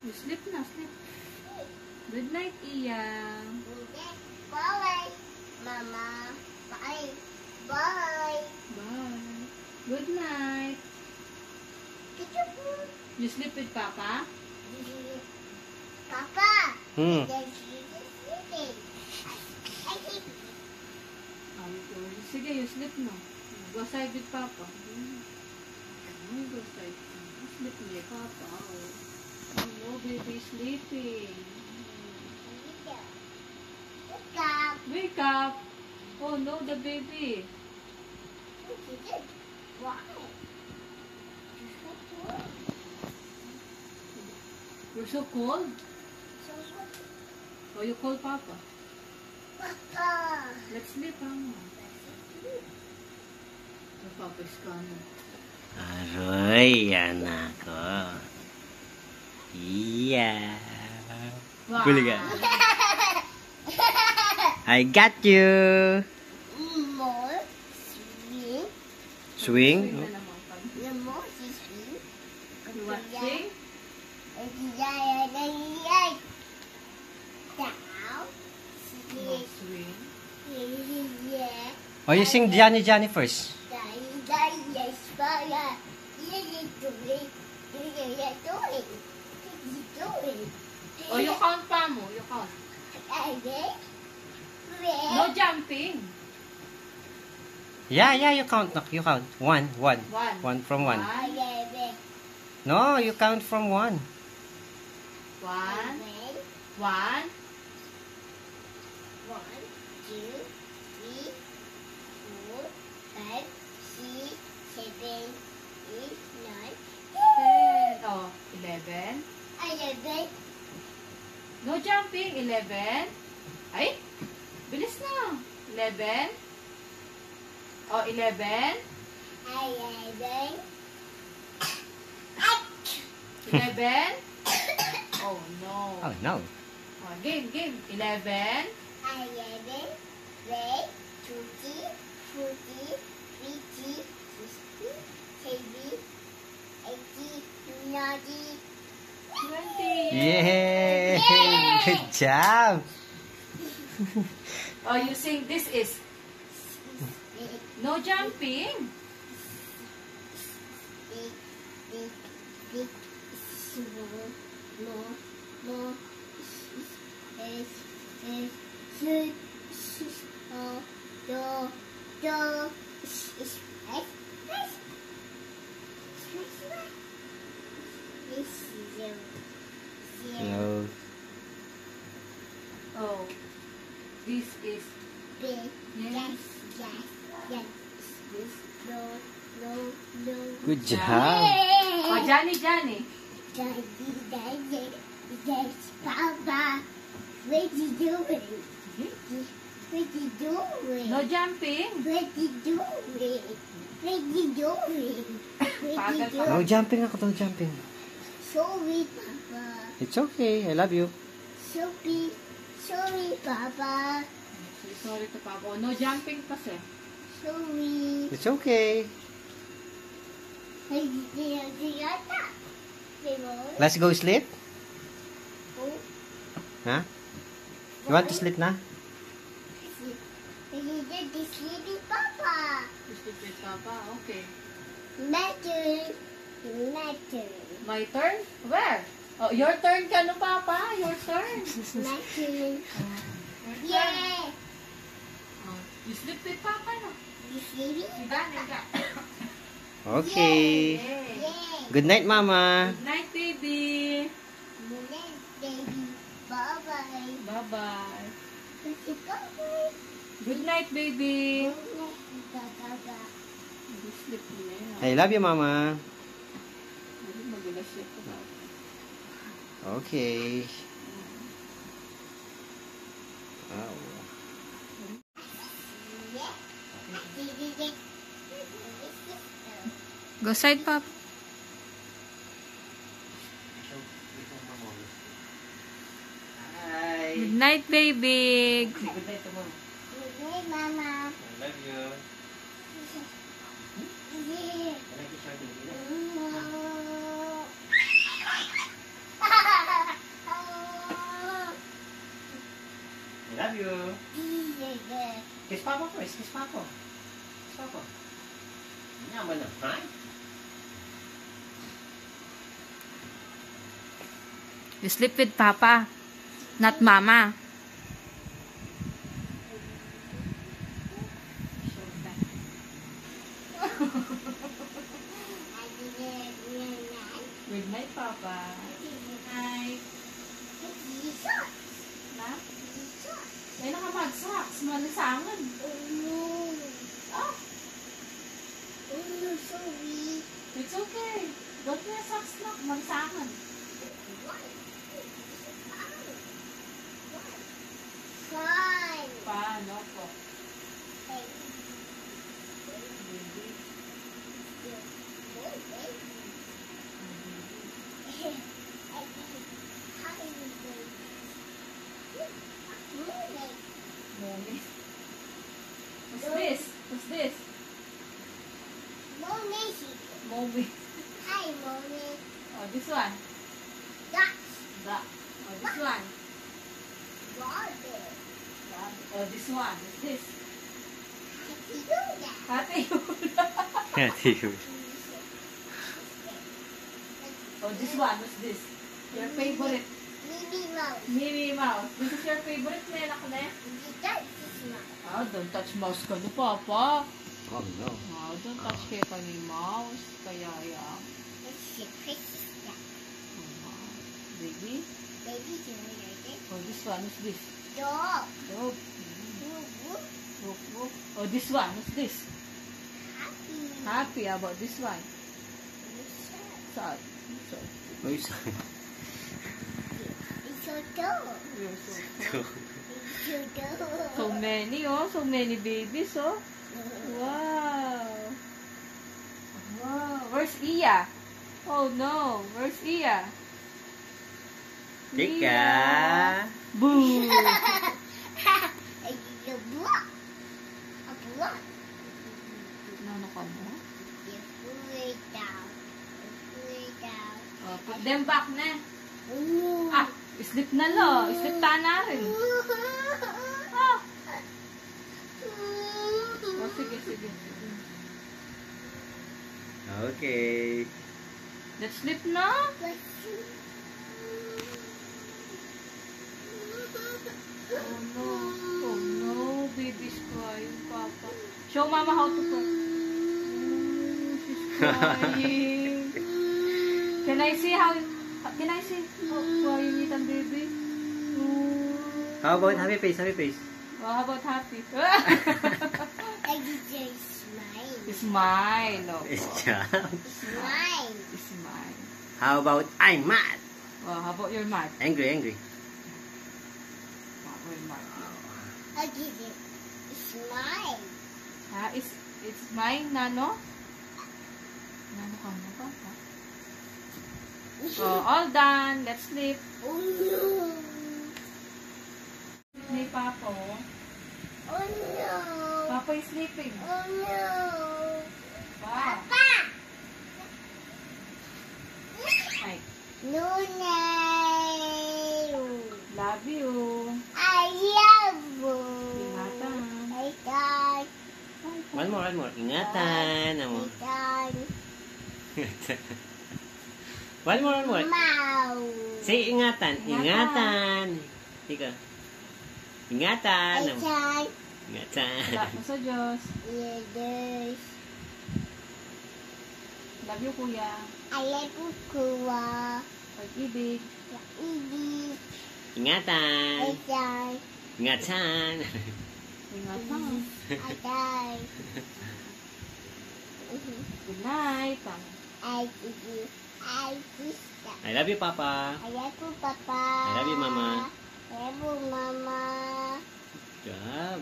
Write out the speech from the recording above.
You sleep na, sleep. Good night, Iya. Bye, Mama. Bye. Bye. Bye. Good night. You sleep with Papa? Papa. Sige, you sleep na. Go side with Papa. Go side. Sleep with Papa. Oh no, baby sleeping. Wake up. Wake up. Oh no, the baby. Why? You're so cold. Oh, you call Papa. Papa. Let's sleep, Mama. The Papa is coming. Aroy, anak ko. Iya. Wow. Huli ka. I got you. More swing. Swing? Na naman pag The more swing. you watching. Down. Swing. Yeah. Oh, you sing Johnny Johnny first. Oh, you count pa mo. You count. No jumping. Yeah, you count. No, you count. One. One. One from one. One. No, you count from one. One. 10. Oh, 11. No jumping. 11. Ay, bilis na. 11. Oh, 11. 11. Oh, no. Oh, no. Oh, game. 11. 20. Yay! Good job. Oh, you sing this is no jumping. No. Oh, this is yes. Good job. Oh, Johnny. Papa, what you doing? What you doing? No jumping. What you doing? What you doing? What you doing? No jumping ako. No jumping. Sorry, Papa. It's okay. I love you. Sorry, Papa. Sorry to Papa. Oh, no jumping kasi. Sorry. It's okay. Let's go sleep. Huh? You want to sleep na? Sleepy Papa. You sleep with Papa. Okay. Matter. My turn? Where? Oh, your turn ka no, Papa. Your turn. Matter. Your turn. Yeah. Oh, you sleep with Papa no? You sleepy? Niga. Okay. Yay. Yeah. Good night, Mama. Good night, baby. Good night, baby. Bye-bye. Bye-bye. Bye-bye. Good night, baby. Bye-bye. You sleep na yan. I love you, Mama. Magulas siya po. Okay. Wow. Go side, Pop. Hi. Good night, baby. Say good night to Mom. Good night, Mama. I love you. Yeah. I like the shorting. No. love you. Kiss Papa first. Kiss Papa. Kiss Papa. Yaman na. Hi. You sleep with Papa, not Mama. Good night, Papa. Good night. Na? May nakamag-socks. Malisangan. Oh, it's okay. Don't wear socks na. Malisangan. Paano po? Baby. Mommy. What's this? What's this? Mommy. Oh, this one. That. Oh, this one. Oh, this one. What's this? Happy Yoda. Happy Yoda. Oh, this one. What's this? Your favorite. Minnie Mouse. This is your favorite, Nenak, ne? Oh, don't touch mouse ka no, Papa. Oh no. Oh, don't touch kay ka ni mouse. Kaya yan. Baby. Oh, this one. What's this? Dog. Look. Oh, this one. What's this? Happy. How about this one? Sad. Uy, sorry. You're so many, oh. So many babies, oh. Wow. Wow. Where's Iya? Oh, no. Where's Iya? Tika. Boo. Ano ka mo? Oh, put them back na. Ah, sleep na lo. Sleep ta na rin. Ah. Oh, sige. Okay. Let's sleep na. Oh no, baby's crying, Papa. Show Mama how to cook. Oh, she's crying. Can I see how crying it, baby? Oh. How about happy face? Happy face. Oh, how about happy? Smile. Oh. Smile. Smile. How about I'm mad? Oh, how about your mad? Angry. How about your mad? Ah, it's mine, Nano? Nano ka mo, Papa? Oh, all done. Let's sleep. Hey, Papa. Papa is sleeping. Wow. Ay, love you. Ingatan. One more. Ingatan. Amo. One more. Say ingatan. Ingatan. Ika. Ingatan. Amo. Ingatan. Salamat mo sa Diyos. Love you, Kuya. Pag-ibig. Ingatan. Ingatan. Ingatan. Good night. I love you, Papa. I love you, Mama. Good job.